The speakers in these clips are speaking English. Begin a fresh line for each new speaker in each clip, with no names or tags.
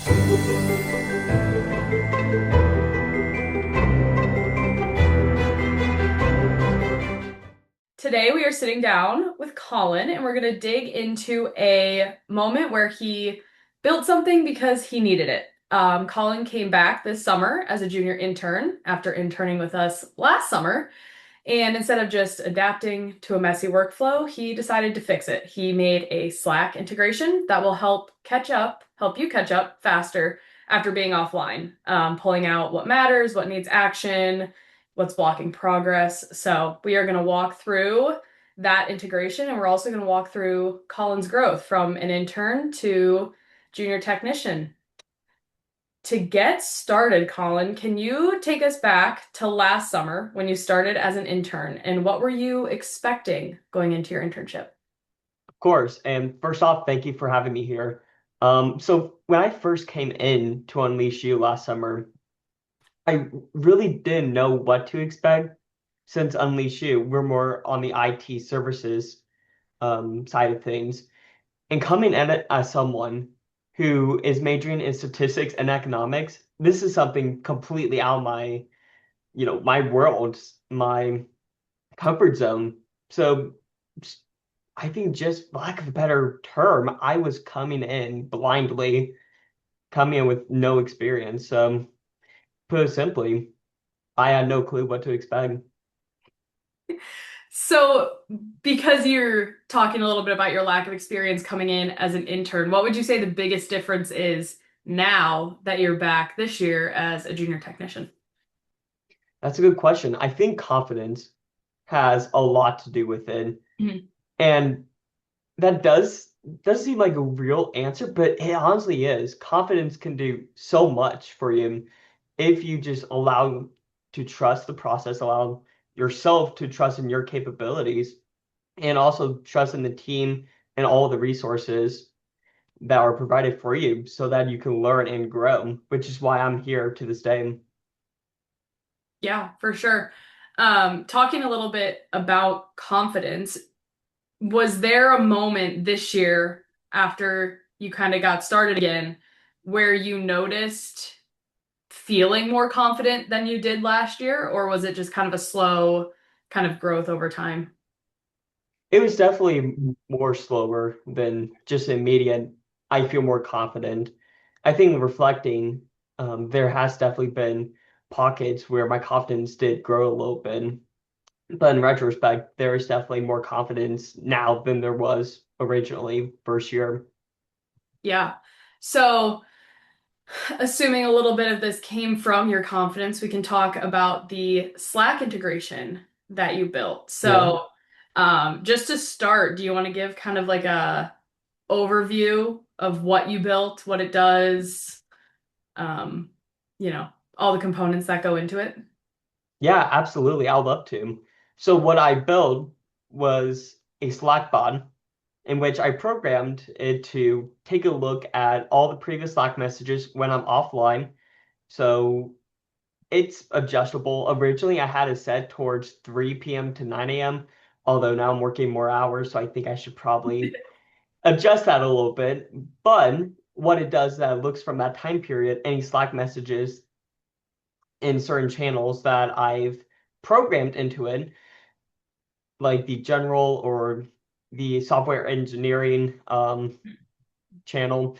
Today we are sitting down with Colin and we're going to dig into a moment where he built something because he needed it. Colin came back this summer as a junior intern after interning with us last summer. And instead of just adapting to a messy workflow, he decided to fix it. He made a Slack integration that will help you catch up faster after being offline, pulling out what matters, what needs action, what's blocking progress. So we are going to walk through that integration, and we're also going to walk through Colin's growth from an intern to junior technician. To get started, Colin, can you take us back to last summer when you started as an intern and what were you expecting going into your internship?
Of course. And first off, thank you for having me here. So when I first came in to Unleash You last summer, I really didn't know what to expect since Unleash You, we're more on the IT services side of things. And coming at it as someone who is majoring in statistics and economics, this is something completely out of my world, my comfort zone. So I think just lack of a better term, I was coming in blindly, coming in with no experience. Put it simply, I had no clue what to expect.
So, because you're talking a little bit about your lack of experience coming in as an intern, what would you say the biggest difference is now that you're back this year as a junior technician?
That's a good question. I think confidence has a lot to do with it.
Mhm.
And that does seem like a real answer, but it honestly is. Confidence can do so much for you if you just allow to trust the process, allow yourself to trust in your capabilities, and also trust in the team and all the resources that are provided for you so that you can learn and grow, which is why I'm here to this day.
Yeah, for sure. Talking a little bit about confidence, was there a moment this year after you kind of got started again where you noticed feeling more confident than you did last year, or was it just kind of a slow kind of growth over time?
It was definitely more slower than just immediate. I feel more confident. I think reflecting, there has definitely been pockets where my confidence did grow a little bit. But in retrospect, there is definitely more confidence now than there was originally first year.
Yeah. So, assuming a little bit of this came from your confidence, we can talk about the Slack integration that you built.
Yeah.
So, just to start, do you want to give kind of like a overview of what you built, what it does, um, you know, all the components that go into it?
Yeah, absolutely. I'd love to. So what I built was a Slack bot in which I programmed it to take a look at all the previous Slack messages when I'm offline. So it's adjustable. Originally, I had it set towards 3 p.m. to 9 a.m., although now I'm working more hours, so I think I should probably adjust that a little bit. But what it does is that it looks from that time period, any Slack messages in certain channels that I've programmed into it, like the general or the software engineering channel,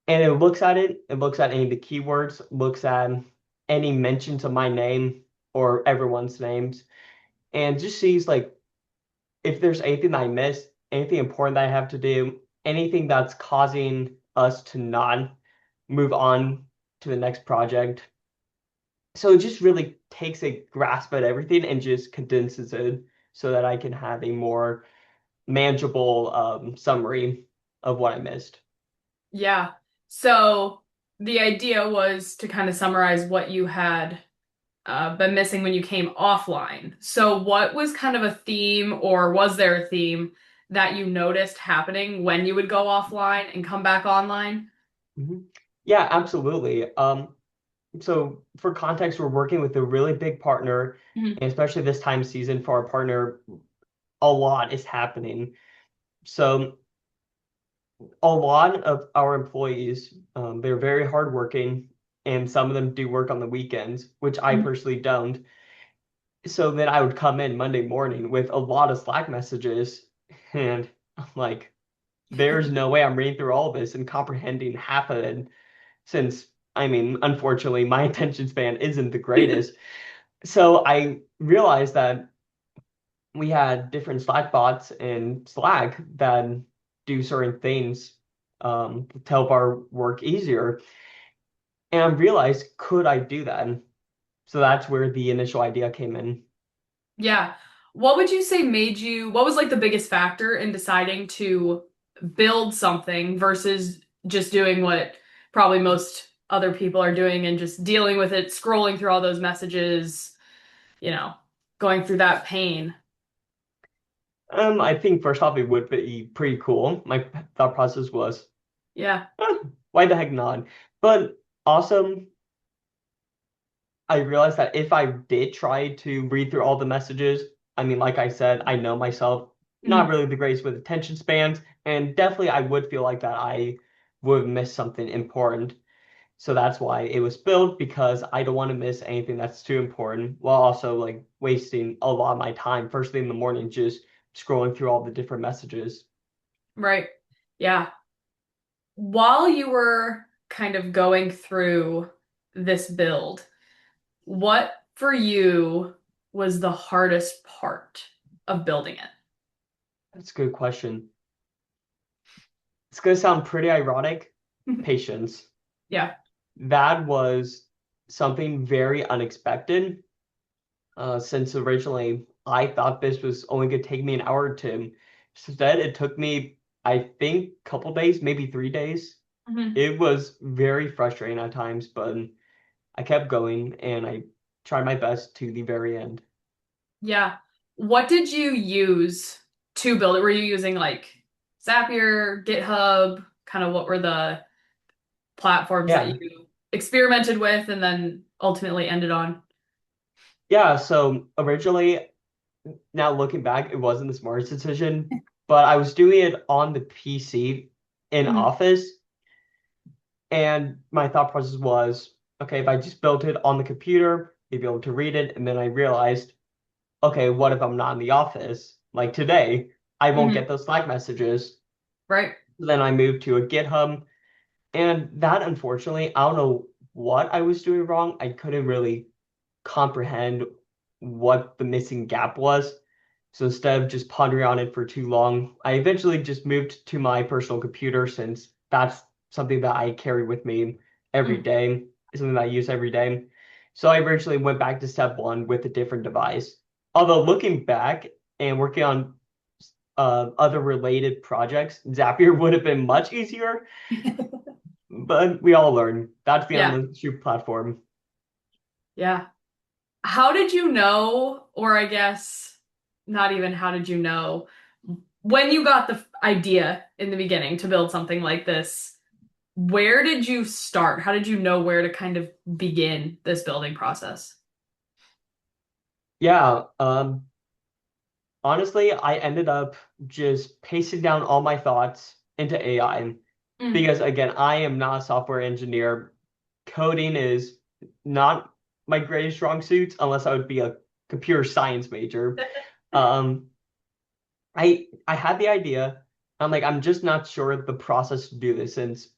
and it looks at any of the keywords, looks at any mentions of my name or everyone's names, and just sees like if there's anything that I missed, anything important that I have to do, anything that's causing us to not move on to the next project. So it just really takes a grasp at everything and just condenses it so that I can have a more manageable summary of what I missed.
Yeah. So the idea was to kind of summarize what you had been missing when you came offline. So what was kind of a theme, or was there a theme that you noticed happening when you would go offline and come back online?
Mhm. Yeah, absolutely. So for context, we're working with a really big partner,
Mhm.
and especially this time season for our partner, a lot is happening. So a lot of our employees, they're very hardworking, and some of them do work on the weekends, which I
Mhm.
personally don't. So then I would come in Monday morning with a lot of Slack messages, and I'm like, there's no way I'm reading through all of this and comprehending half of it, since, I mean, unfortunately, my attention span isn't the greatest. So I realized that we had different Slack bots in Slack that do certain things to help our work easier. And I realized, could I do that? So that's where the initial idea came in.
Yeah. What would you say made you, what was like the biggest factor in deciding to build something versus just doing what probably most other people are doing and just dealing with it, scrolling through all those messages, you know, going through that pain?
I think first off, it would be pretty cool. My thought process was,
Yeah.
eh, why the heck not? But also, I realized that if I did try to read through all the messages, I mean, like I said, I know myself, not
Mhm.
really the greatest with attention spans, and definitely I would feel like that I would miss something important. So that's why it was built, because I don't want to miss anything that's too important, while also like wasting a lot of my time first thing in the morning just scrolling through all the different messages.
Right. Yeah. While you were kind of going through this build, what for you was the hardest part of building
That's a good question. It's gonna sound pretty ironic.
it?
Patience.
Yeah.
That was something very unexpected, since originally I thought this was only gonna take me an hour or two. Instead, it took me, I think, a couple days, maybe 3 days.
Mhm.
It was very frustrating at times, but I kept going and I tried my best to the very end.
Yeah. What did you use to build it? Were you using like Zapier, GitHub? Kind of what were the platforms that
Yeah.
you experimented with and then ultimately ended on?
Yeah, so originally, now looking back, it wasn't the smartest decision, but I was doing it on the PC in
Mhm.
Office, and my thought process was, okay, if I just built it on the computer, you'd be able to read it, and then I realized, okay, what if I'm not in the office? Like today, I won't
Mhm.
get those Slack messages.
Right.
Then I moved to a GitHub, and that unfortunately, I don't know what I was doing wrong. I couldn't really comprehend what the missing gap was. So instead of just pondering on it for too long, I eventually just moved to my personal computer, since that's something that I carry with me every
Mm.
day, something that I use every day. So I eventually went back to step one with a different device. Although looking back and working on other related projects, Zapier would have been much easier, but we all learn. That's the
Yeah.
UnleashU platform.
Yeah. How did you know, or I guess not even how did you know, when you got the idea in the beginning to build something like this, where did you start? How did you know where to kind of begin this building process?
Yeah, honestly, I ended up just pasting down all my thoughts into AI,
Mm.
because, again, I am not a software engineer. Coding is not my greatest strong suit, unless I would be a computer science major. Um, I had the idea. I'm like, I'm just not sure the process to do this, since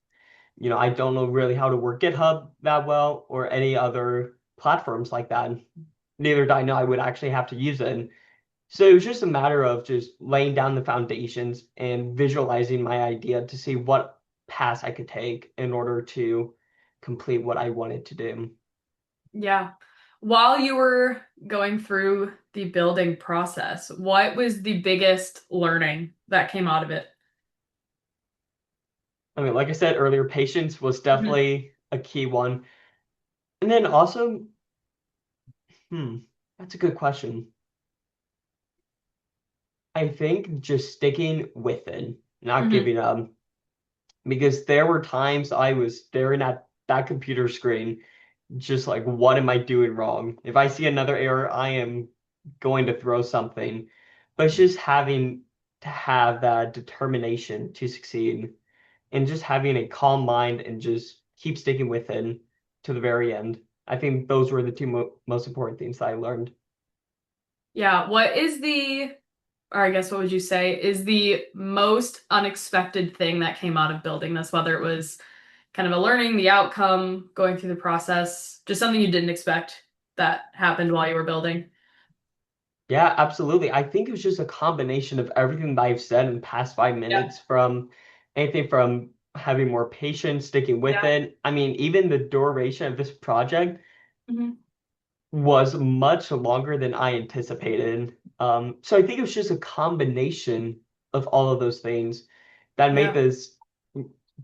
I don't know really how to work GitHub that well or any other platforms like that. Neither did I know I would actually have to use it. So it was just a matter of just laying down the foundations and visualizing my idea to see what paths I could take in order to complete what I wanted to do.
Yeah. While you were going through the building process, what was the biggest learning that came out of it?
I mean, like I said earlier, patience was
Mhm.
definitely a key one. And then also, hmm, that's a good question. I think just sticking with it, not
Mhm.
giving up, because there were times I was staring at that computer screen, just like, what am I doing wrong? If I see another error, I am going to throw something. But it's just having to have that determination to succeed. and just having a calm mind and just keep sticking with it to the very end. I think those were the two most important things that I learned.
Yeah, what is or I guess what would you say is the most unexpected thing that came out of building this, whether it was kind of a learning, the outcome, going through the process, just something you didn't expect that happened while you were building?
Yeah, absolutely. I think it was just a combination of everything that I've said in the past five
Yeah.
minutes, from anything from having more patience, sticking with
Yeah.
it. I mean, even the duration of this project
Hmm.
was much longer than I anticipated. So I think it was just a combination of all of those things that made
Yeah.
this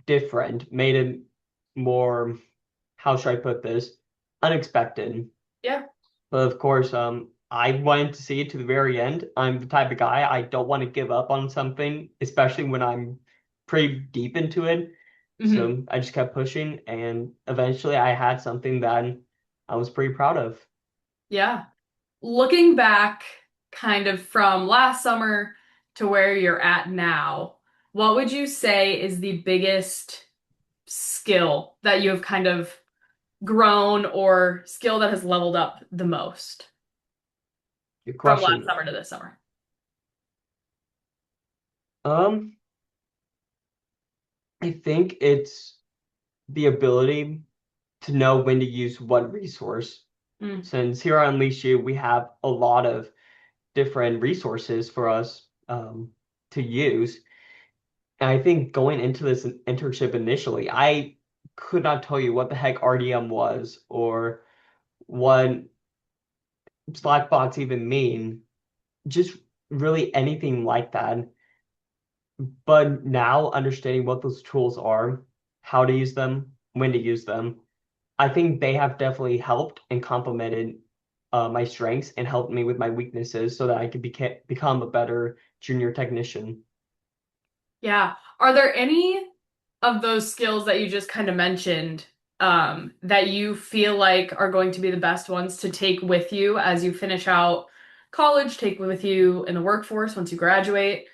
different, made it more, how should I put this, unexpected.
Yeah.
But of course, I wanted to see it to the very end. I'm the type of guy I don't want to give up on something, especially when I'm pretty deep into it.
Hmm.
So I just kept pushing, and eventually I had something that I was pretty proud of.
Yeah. Looking back kind of from last summer to where you're at now, what would you say is the biggest skill that you have kind of grown or skill that has leveled up the most
Good
from last
question.
summer to this summer?
Um, I think it's the ability to know when to use what resource.
Mm.
Since here on UnleashU, we have a lot of different resources for us to use. And I think going into this internship initially, I could not tell you what the heck RDM was or what Slackbots even mean, just really anything like that. But now understanding what those tools are, how to use them, when to use them, I think they have definitely helped and complemented my strengths and helped me with my weaknesses so that I could become a better junior technician.
Yeah. Are there any of those skills that you just kind of mentioned that you feel like are going to be the best ones to take with you as you finish out college, take with you in the workforce once you graduate?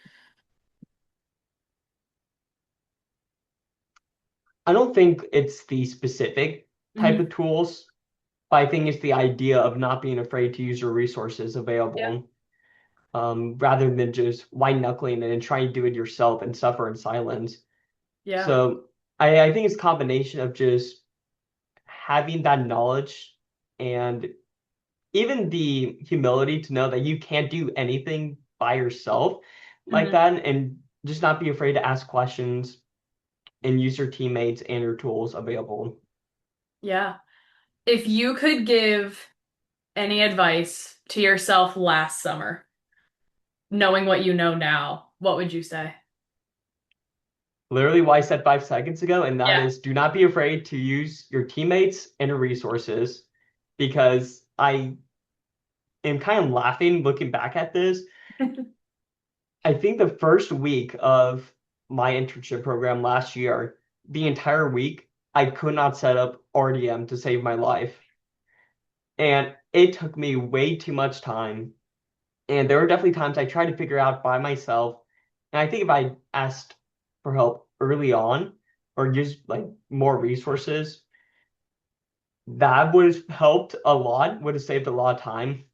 I don't think it's the specific type
Hmm.
of tools, but I think it's the idea of not being afraid to use your resources
Yeah.
available, rather than just white knuckling it and trying to do it yourself and suffer in silence.
Yeah.
So I think it's a combination of just having that knowledge and even the humility to know that you can't do anything by yourself like
Hmm.
that, and just not be afraid to ask questions and use your teammates and your tools available.
Yeah. If you could give any advice to yourself last summer, knowing what you know now, what would you say?
Literally what I said 5 seconds ago, and that
Yeah.
is do not be afraid to use your teammates and your resources, because I am kind of laughing looking back at this. I think the first week of my internship program last year, the entire week, I could not set up RDM to save my life. And it took me way too much time. And there were definitely times I tried to figure out by myself. And I think if I asked for help early on or used like more resources, that would have helped a lot, would have saved a lot of time.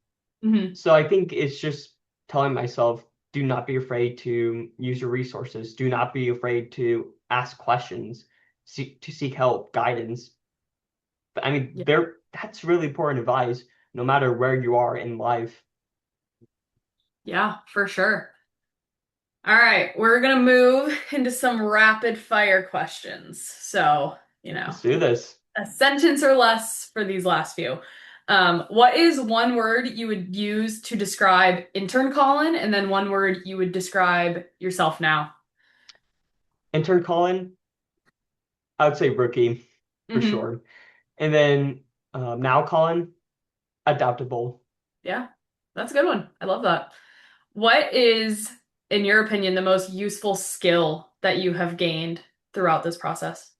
Hmm.
So I think it's just telling myself, do not be afraid to use your resources. Do not be afraid to ask questions, seek help, guidance. I mean,
Yeah.
that's really important advice, no matter where you are in life.
Yeah, for sure. All right, we're gonna move into some rapid fire questions. So,
Let's do this.
a sentence or less for these last few. What is one word you would use to describe intern Colin, and then one word you would describe yourself now?
Intern Colin, I would say rookie for
Hmm.
sure. And then now Colin, adaptable.
Yeah, that's a good one. I love that. What is, in your opinion, the most useful skill that you have gained throughout this process?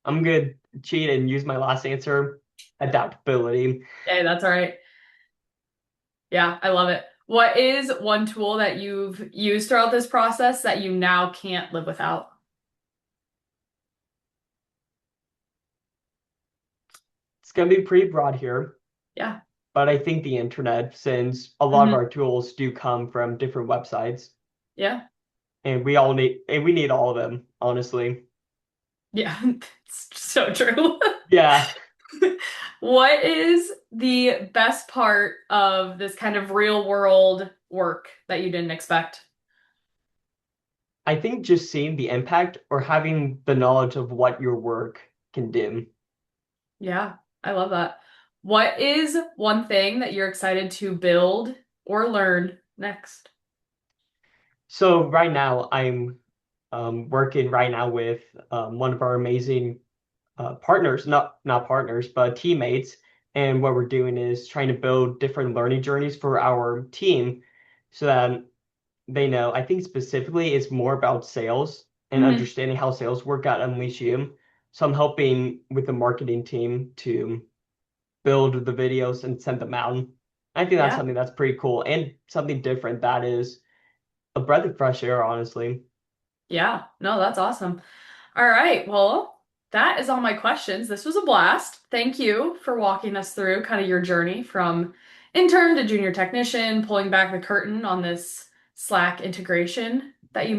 I'm good. Cheat and use my last answer, adaptability.
Hey, that's all right. Yeah, I love it. What is one tool that you've used throughout this process that you now can't live without?
It's going to be pretty broad here,
Yeah.
but I think the internet, since a lot of
Hmm.
our tools do come from different websites,
Yeah.
and we need all of them, honestly.
Yeah. It's so true.
Yeah,
What is the best part of this kind of real world work that you didn't expect?
I think just seeing the impact or having the knowledge of what your work can do.
Yeah, I love that. What is one thing that you're excited to build or learn next?
So right now, I'm working right now with one of our amazing partners, not partners, but teammates. And what we're doing is trying to build different learning journeys for our team so that they know. I think specifically it's more about sales and
Hmm.
understanding how sales work at UnleashU. So I'm helping with the marketing team to build the videos and send them out. I think that's
Yeah.
something that's pretty cool and something different that is a breath of fresh air, honestly.
Yeah. No, that's awesome. All right. Well, that is all my questions. This was a blast. Thank you for walking us through kind of your journey from intern to junior technician, pulling back the curtain on this Slack integration that you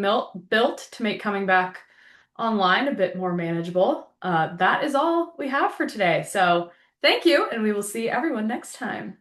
built to make coming back online a bit more manageable. That is all we have for today. So thank you, and we will see everyone next time.